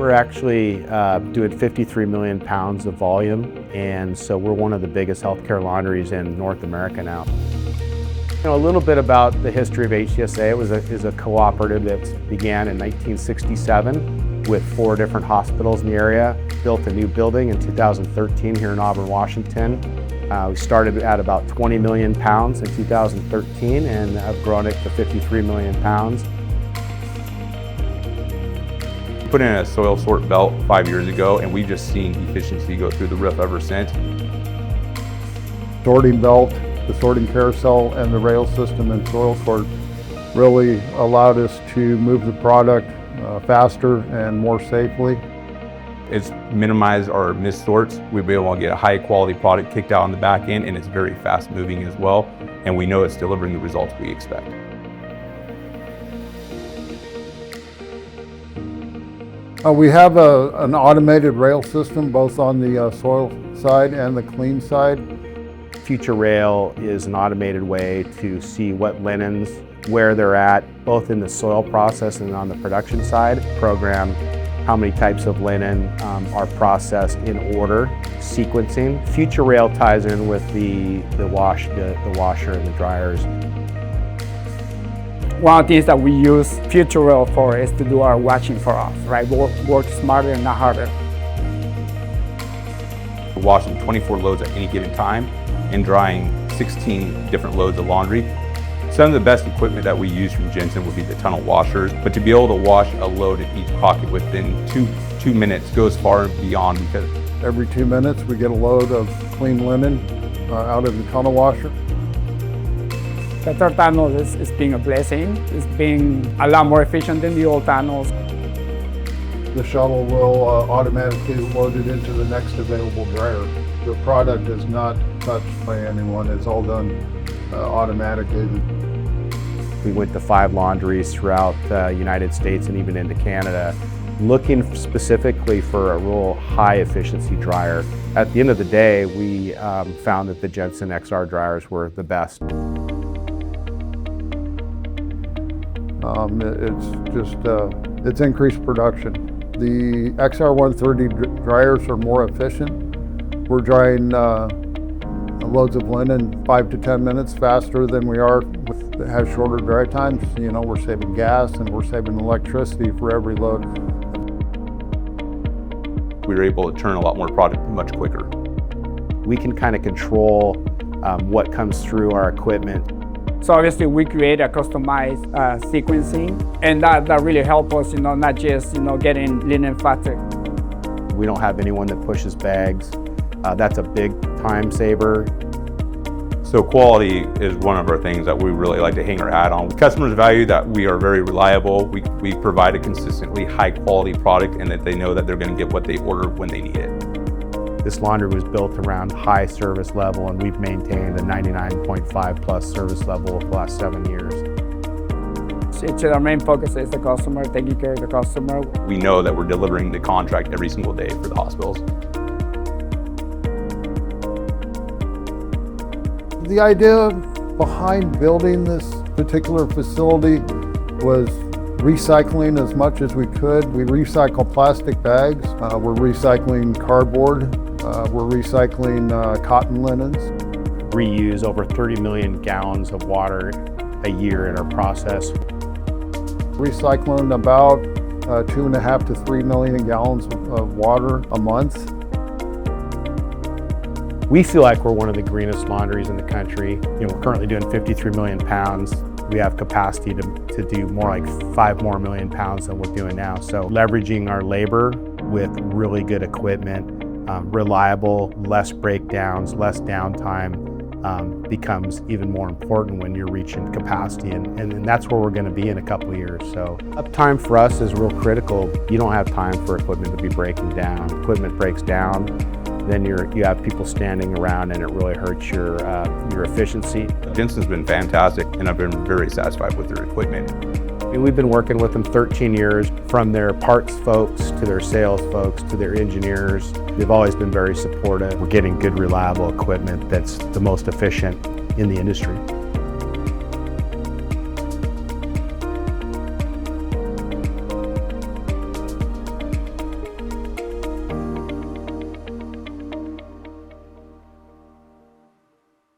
We're actually doing 53 million pounds of volume, and so we're one of the biggest healthcare laundries in North America now. You know, a little bit about the history of HCSA. It is a cooperative that began in 1967 with 4 different hospitals in the area. Built a new building in 2013 here in Auburn, Washington. We started at about 20 million pounds in 2013 and have grown it to 53 million pounds. We put in a soil sort belt 5 years ago, and we've just seen efficiency go through the roof ever since. Sorting belt, the sorting carousel, and the rail system and soil sort really allowed us to move the product faster and more safely. It's minimized our missed sorts. We'll be able to get a high quality product kicked out on the back end, and it's very fast moving as well. And we know it's delivering the results we expect. We have an automated rail system both on the soil side and the clean side. Futurail is an automated way to see what linens, where they're at, both in the soil process and on the production side. Program how many types of linen are processed in order, sequencing. Futurail ties in with the washer and the dryers. One of the things that we use Futurail for is to do our washing for us, right? Work smarter and not harder. We're washing 24 loads at any given time and drying 16 different loads of laundry. Some of the best equipment that we use from JENSEN would be the tunnel washers, but to be able to wash a load in each pocket within two minutes goes far beyond, because every 2 minutes we get a load of clean linen out of the tunnel washer. The third tunnel is being a blessing. It's being a lot more efficient than the old tunnels. The shuttle will automatically load it into the next available dryer. The product is not touched by anyone. It's all done automatically. We went to 5 laundries throughout the United States and even into Canada, looking specifically for a real high efficiency dryer. At the end of the day, we found that the JENSEN XR dryers were the best. It's increased production. The XR 130 dryers are more efficient. We're drying loads of linen 5 to 10 minutes faster than we are that has shorter dry times. You know, we're saving gas and we're saving electricity for every load. we were able to turn a lot more product much quicker. We can kind of control what comes through our equipment. So obviously we create a customized sequencing, and that really helps us, not just, getting linen faster. We don't have anyone that pushes bags. That's a big time saver. So quality is one of our things that we really like to hang our hat on. Customers value that we are very reliable. We provide a consistently high quality product, and that they know that they're going to get what they order when they need it. This laundry was built around high service level, and we've maintained a 99.5 plus service level over the last 7 years. Our main focus is the customer, taking care of the customer. We know that we're delivering the contract every single day for the hospitals. The idea behind building this particular facility was recycling as much as we could. We recycle plastic bags, we're recycling cardboard, we're recycling cotton linens. Reuse over 30 million gallons of water a year in our process. Recycling about 2.5 to 3 million gallons of water a month. We feel like we're one of the greenest laundries in the country. We're currently doing 53 million pounds. We have capacity to do more like 5 more million pounds than we're doing now. So leveraging our labor with really good equipment, reliable, less breakdowns, less downtime, becomes even more important when you're reaching capacity, and that's where we're going to be in a couple of years. So uptime for us is real critical. You don't have time for equipment to be breaking down. Equipment breaks down, then you have people standing around, and it really hurts your efficiency. JENSEN's been fantastic, and I've been very satisfied with their equipment. We've been working with them 13 years, from their parts folks to their sales folks to their engineers. They've always been very supportive. We're getting good, reliable equipment that's the most efficient in the industry.